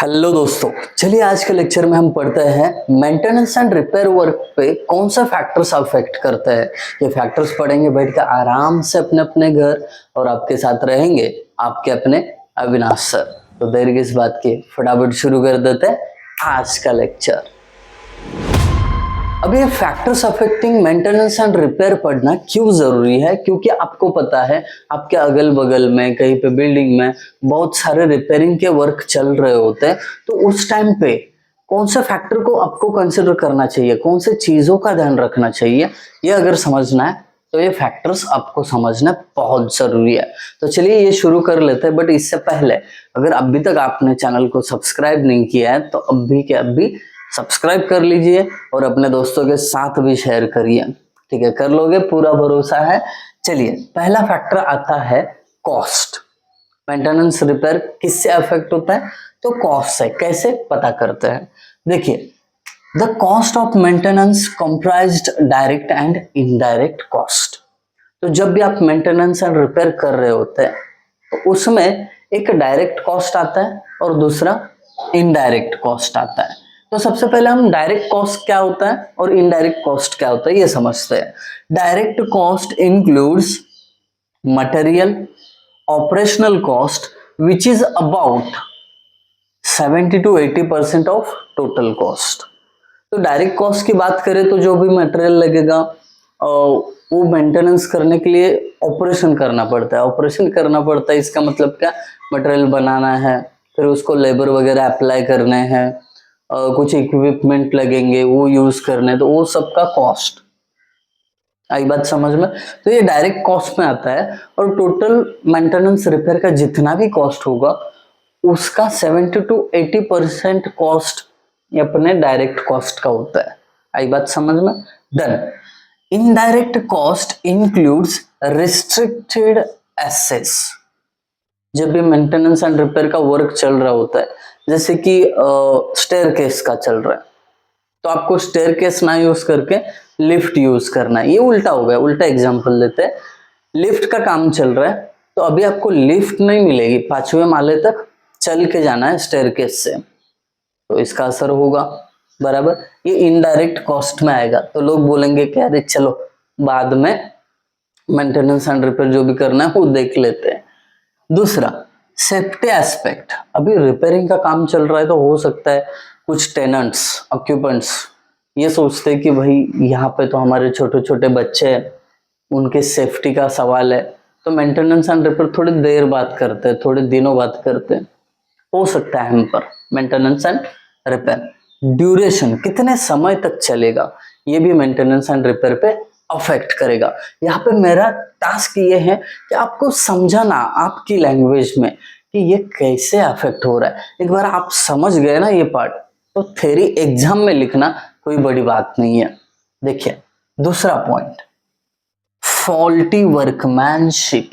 Hello दोस्तों, चलिए आज के लेक्चर में हम पढ़ते हैं मेंटेनेंस एंड रिपेयर वर्क पे कौन सा फैक्टर्स अफेक्ट करते हैं। ये फैक्टर्स पढ़ेंगे बैठ कर आराम से अपने अपने घर, और आपके साथ रहेंगे आपके अपने अविनाश सर। तो देर किस बात की, फटाफट शुरू कर देते हैं आज का लेक्चर। अब ये factors affecting maintenance and repair पढ़ना क्यों जरूरी है? क्योंकि आपको पता है आपके अगल बगल में कहीं पे बिल्डिंग में बहुत सारे रिपेयरिंग के वर्क चल रहे होते हैं। तो उस टाइम पे कौन से फैक्टर को आपको कंसिडर करना चाहिए, कौन से चीजों का ध्यान रखना चाहिए, ये अगर समझना है तो ये फैक्टर्स आपको समझना बहुत जरूरी है। तो चलिए ये शुरू कर लेते हैं। बट इससे पहले अगर अभी तक आपने चैनल को सब्सक्राइब नहीं किया है तो अभी के अभी सब्सक्राइब कर लीजिए और अपने दोस्तों के साथ भी शेयर करिए। ठीक है, कर लोगे, पूरा भरोसा है। चलिए, पहला फैक्टर आता है कॉस्ट। मेंटेनेंस रिपेयर किससे अफेक्ट होता है? तो कॉस्ट से। कैसे पता करते हैं? देखिए, the cost of maintenance comprised direct and indirect cost. तो जब भी आप मेंटेनेंस एंड रिपेयर कर रहे होते हैं तो उसमें एक डायरेक्ट कॉस्ट आता है और दूसरा इनडायरेक्ट कॉस्ट आता है। तो सबसे पहले हम डायरेक्ट कॉस्ट क्या होता है और इनडायरेक्ट कॉस्ट क्या होता है ये समझते हैं। Direct cost includes material operational cost which is about 70 to 80% of total cost. तो डायरेक्ट कॉस्ट की बात करें तो जो भी मटेरियल लगेगा वो मेंटेनेंस करने के लिए ऑपरेशन करना पड़ता है। ऑपरेशन करना पड़ता है इसका मतलब क्या, मटेरियल बनाना है, फिर उसको लेबर वगैरह अप्लाई करने हैं, कुछ इक्विपमेंट लगेंगे वो यूज करने, तो वो सबका कॉस्ट आई बात समझ में। तो ये डायरेक्ट कॉस्ट में आता है और टोटल मेंटेनेंस रिपेयर का जितना भी कॉस्ट होगा उसका 70 to 80% कॉस्ट अपने डायरेक्ट कॉस्ट का होता है। आई बात समझ में। Done. Indirect cost includes restricted assets. जब भी मेंटेनेंस एंड रिपेयर का वर्क चल रहा होता है, जैसे कि स्टेयरकेस का चल रहा है, तो आपको स्टेयरकेस ना यूज करके लिफ्ट यूज करना है। ये उल्टा हो गया, उल्टा एग्जांपल लेते हैं। लिफ्ट का काम चल रहा है तो अभी आपको लिफ्ट नहीं मिलेगी, 5वें माले तक चल के जाना है स्टेयरकेस से, तो इसका असर होगा। बराबर, ये इनडायरेक्ट कॉस्ट में आएगा। तो लोग बोलेंगे कि अरे चलो बाद में मेंटेनेंस एंड रिपेयर जो भी करना है वो देख लेते हैं। दूसरा, सेफ्टी एस्पेक्ट। अभी रिपेयरिंग का काम चल रहा है तो हो सकता है कुछ टेनेंट्स ऑक्यूपेंट्स ये सोचते हैं कि भाई यहाँ पे तो हमारे छोटे छोटे बच्चे हैं, उनके सेफ्टी का सवाल है, तो मेंटेनेंस एंड रिपेयर थोड़ी देर बाद करते हैं, थोड़े दिनों बाद करते हैं। हो सकता है हम पर मेंटेनेंस एंड रिपेयर। ड्यूरेशन, कितने समय तक चलेगा, ये भी मेंटेनेंस एंड रिपेयर पे अफेक्ट करेगा। यहाँ पे मेरा टास्क ये है कि आपको समझाना आपकी लैंग्वेज में कि ये कैसे अफेक्ट हो रहा है। एक बार आप समझ गए ना ये पार्ट, तो थ्योरी एग्जाम में लिखना कोई बड़ी बात नहीं है। देखिए, दूसरा पॉइंट, फॉल्टी वर्कमैनशिप।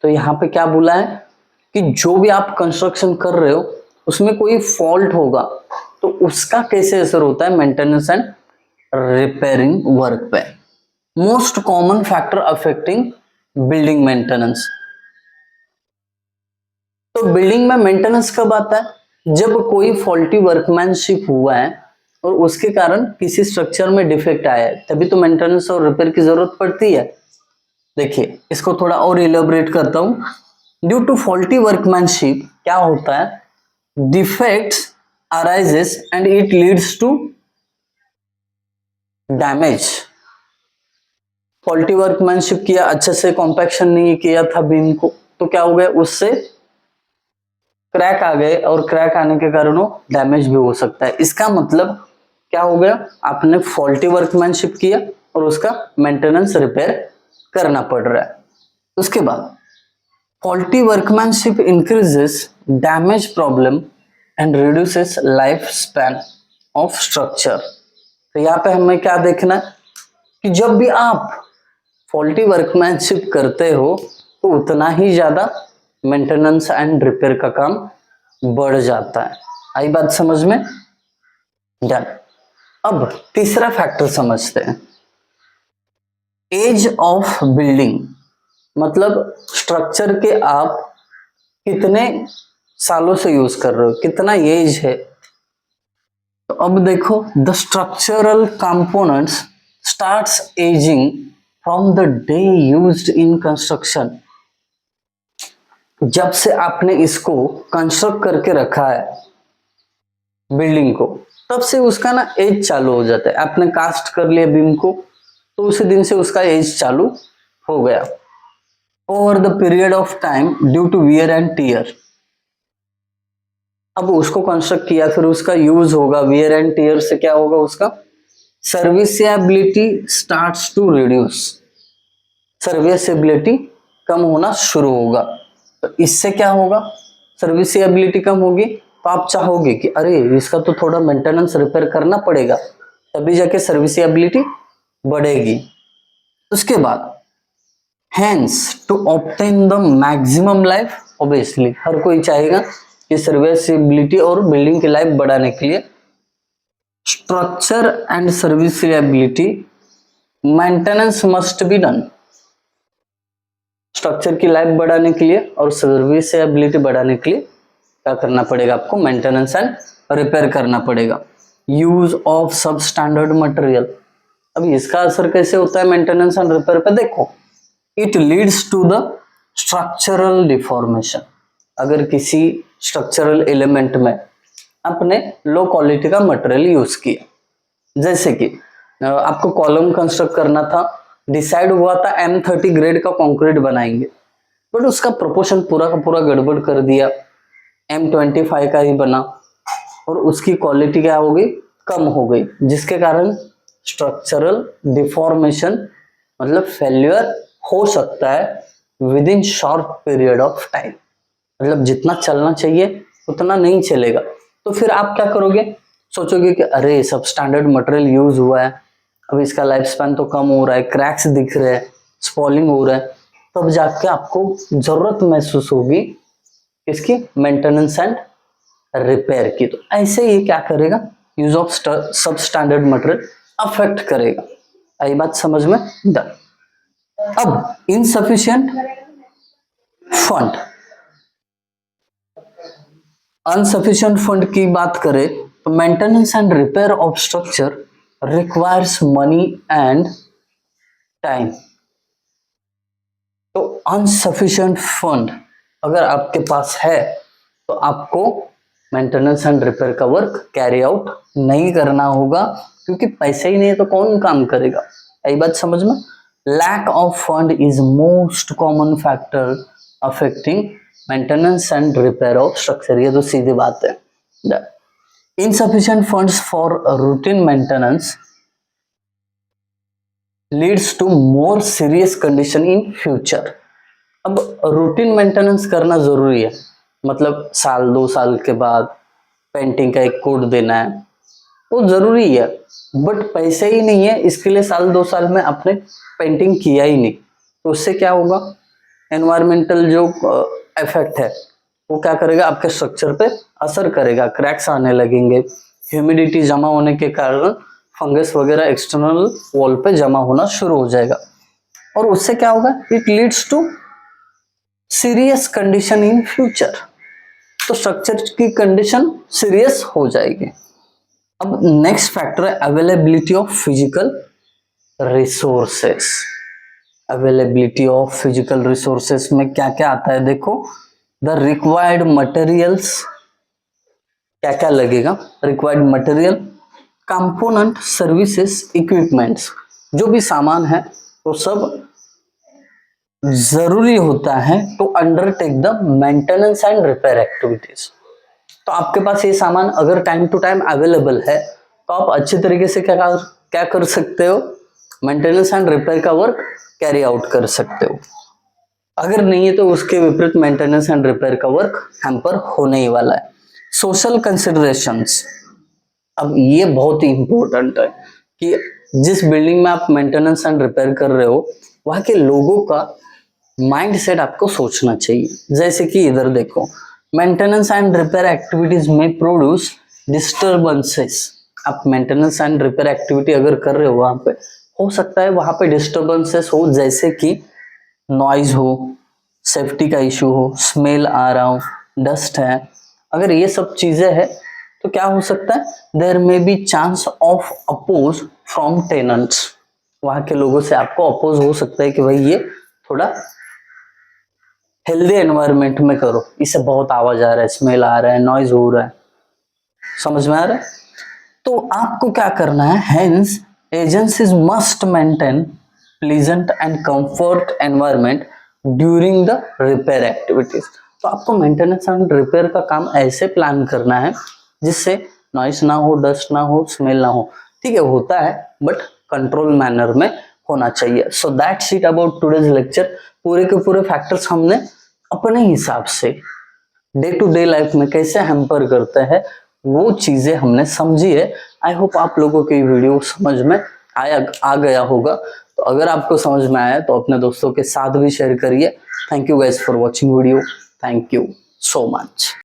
तो यहाँ पे क्या बोला है कि जो भी आप कंस्ट्रक्शन कर रहे हो उसमें कोई फॉल्ट होगा तो उसका कैसे असर होता है मेंटेनेंस एंड रिपेयरिंग वर्क पे। Most common factor affecting building maintenance. तो बिल्डिंग में मेंटेनेंस कब आता है? जब कोई फॉल्टी वर्कमैनशिप हुआ है और उसके कारण किसी स्ट्रक्चर में डिफेक्ट आया है, तभी तो मेंटेनेंस और रिपेयर की जरूरत पड़ती है। देखिए, इसको थोड़ा और इलेबोरेट करता हूं। ड्यू टू फॉल्टी वर्कमैनशिप क्या होता है, defects arises and it leads to damage. Faulty workmanship किया, अच्छे से कॉम्पैक्शन नहीं किया था बीम को, तो क्या हो गया, उससे क्रैक आ गए और क्रैक आने के कारण वो डैमेज भी हो सकता है। इसका मतलब क्या हो गया, आपने फॉल्टी वर्कमैनशिप किया और उसका मेंटेनेंस रिपेयर करना पड़ रहा है। उसके बाद faulty workmanship increases damage problem and reduces life span of structure. तो यहाँ पे हमें क्या देखना है कि जब भी आप फॉल्टी वर्कमैनशिप करते हो तो उतना ही ज्यादा मेंटेनेंस एंड रिपेयर का काम बढ़ जाता है। आई बात समझ में। डन। अब तीसरा फैक्टर समझते हैं, एज ऑफ बिल्डिंग। मतलब स्ट्रक्चर के आप कितने सालों से यूज कर रहे हो, कितना एज है। तो अब देखो, the structural components starts ageing from the day used in construction. जब से आपने इसको कंस्ट्रक्ट करके रखा है बिल्डिंग को, तब से उसका ना एज चालू हो जाता है। आपने कास्ट कर लिया बीम को, तो उसी दिन से उसका एज चालू हो गया। Over the period of time due to wear and tear. अब उसको कंस्ट्रक्ट किया, फिर उसका यूज होगा, वियर एंड टीयर से क्या होगा, उसका serviceability starts to reduce. Serviceability कम होना शुरू होगा। तो इससे क्या होगा, सर्विसिएबिलिटी कम होगी तो आप चाहोगे कि अरे इसका तो थोड़ा मेंटेनेंस रिपेयर करना पड़ेगा, तभी जाके सर्विसिएबिलिटी बढ़ेगी। उसके बाद hence to obtain the maximum life, obviously हर कोई चाहेगा कि सर्विसिएबिलिटी और बिल्डिंग की लाइफ बढ़ाने के लिए structure and serviceability maintenance must be done. Structure की लाइफ बढ़ाने के लिए और सर्विसिएबिलिटी बढ़ाने के लिए क्या करना पड़ेगा आपको, मेंटेनेंस एंड रिपेयर करना पड़ेगा। यूज ऑफ सब स्टैंडर्ड मटेरियल। अब इसका असर कैसे होता है मेंटेनेंस एंड रिपेयर पे, देखो, it leads to the structural deformation. अगर किसी स्ट्रक्चरल एलिमेंट में आपने लो क्वालिटी का मटेरियल यूज किया, जैसे कि आपको कॉलम कंस्ट्रक्ट करना था, डिसाइड हुआ था M30 ग्रेड का कंक्रीट बनाएंगे, बट उसका प्रोपोर्शन पूरा का पूरा गड़बड़ कर दिया, M25 का ही बना और उसकी क्वालिटी क्या हो गई, कम हो गई, जिसके कारण स्ट्रक्चरल डिफॉर्मेशन मतलब फेल्यूर हो सकता है with in short period of time. मतलब जितना चलना चाहिए उतना नहीं चलेगा। तो फिर आप क्या करोगे, सोचोगे कि अरे सब स्टैंडर्ड मटेरियल यूज हुआ है, अब इसका लाइफ स्पैन तो कम हो रहा है, क्रैक्स दिख रहे हैं, स्पॉलिंग हो रहा है, तब जाके आपको जरूरत महसूस होगी इसकी मेंटेनेंस एंड रिपेयर की। तो ऐसे ही क्या करेगा, यूज ऑफ सब स्टैंडर्ड मटेरियल अफेक्ट करेगा। आई बात समझ में? डन। अब इनसफिशिएंट फंड, अनसफिशिएंट फंड की बात करें तो maintenance and repair of structure requires money and time. तो अनसफिशिएंट फंड अगर आपके पास है तो आपको मेंटेनेंस एंड रिपेयर का वर्क कैरी आउट नहीं करना होगा, क्योंकि पैसे ही नहीं है तो कौन काम करेगा। यही बात समझ में? Lack of fund is most common factor affecting maintenance and repair of structure. ये तो सीधी बात है। Insufficient funds for routine maintenance leads to more serious condition in future. अब रूटीन मेंटेनेंस करना जरूरी है, मतलब साल 2 साल के बाद पेंटिंग का एक कोड देना है, वो जरूरी है, बट पैसे ही नहीं है इसके लिए साल 2 साल में आपने पेंटिंग किया ही नहीं, तो उससे क्या होगा, एनवायरमेंटल जो इफेक्ट है वो क्या करेगा, आपके स्ट्रक्चर पे असर करेगा, क्रैक्स आने लगेंगे, ह्यूमिडिटी जमा होने के कारण फंगस वगैरह एक्सटर्नल वॉल पे जमा होना शुरू हो जाएगा, और उससे क्या होगा, it leads to serious condition in future. तो स्ट्रक्चर की कंडीशन सीरियस हो जाएगी। अब नेक्स्ट फैक्टर है availability of physical resources. Availability of physical resources में क्या क्या आता है, देखो, द रिक्वायर्ड मटेरियल्स, क्या क्या लगेगा, required material, component, services, equipments, जो भी सामान है वो सब जरूरी होता है to undertake the maintenance and repair activities. तो आपके पास ये सामान अगर टाइम टू टाइम अवेलेबल है तो आप अच्छे तरीके से क्या कर सकते हो, मेंटेनेंस एंड रिपेयर का वर्क कैरी आउट कर सकते हो। अगर नहीं है तो उसके विपरीत मेंटेनेंस एंड रिपेयर का वर्क हैम्पर होने ही वाला है। सोशल कंसिडरेशंस, अब ये बहुत ही इंपॉर्टेंट है कि जिस बिल्डिंग में आप मेंटेनेंस एंड रिपेयर कर रहे हो वहां के लोगों का माइंड सेट आपको सोचना चाहिए। जैसे कि इधर देखो, मेंटेनेंस एंड रिपेयर एक्टिविटीज में प्रोड्यूस डिस्टर्बेंसेस। आप मेंटेनेंस एंड रिपेयर एक्टिविटी अगर कर रहे हो वहां पे हो सकता है वहां पे डिस्टर्बेंसेस हो, जैसे कि नॉइज हो, सेफ्टी का इशू हो, स्मेल आ रहा हो, डस्ट है, अगर ये सब चीजें है तो क्या हो सकता है, there may be chance of oppose from tenants, वहां के लोगों से आपको अपोज हो सकता है कि भाई ये थोड़ा हेल्दी एनवायरनमेंट में करो, इससे बहुत आवाज आ रहा है, स्मेल आ रहा है, नॉइज हो रहा है, समझ में आ रहा है। तो आपको क्या करना है, hence agencies must maintain pleasant and comfort environment during the repair activities. तो आपको मेंटेनेंस एंड रिपेयर का काम ऐसे प्लान करना है जिससे नॉइस ना हो, डस्ट ना हो, स्मेल ना हो। ठीक है, होता है बट कंट्रोल मैनर में होना चाहिए। So that's it about today's lecture. पूरे के पूरे फैक्टर्स हमने अपने हिसाब से डे टू डे लाइफ में कैसे हैम्पर करते हैं वो चीजें हमने समझी है। आई होप आप लोगों की वीडियो समझ में आ गया होगा। तो अगर आपको समझ में आया तो अपने दोस्तों के साथ भी शेयर करिए। Thank you guys for watching video. Thank you so much.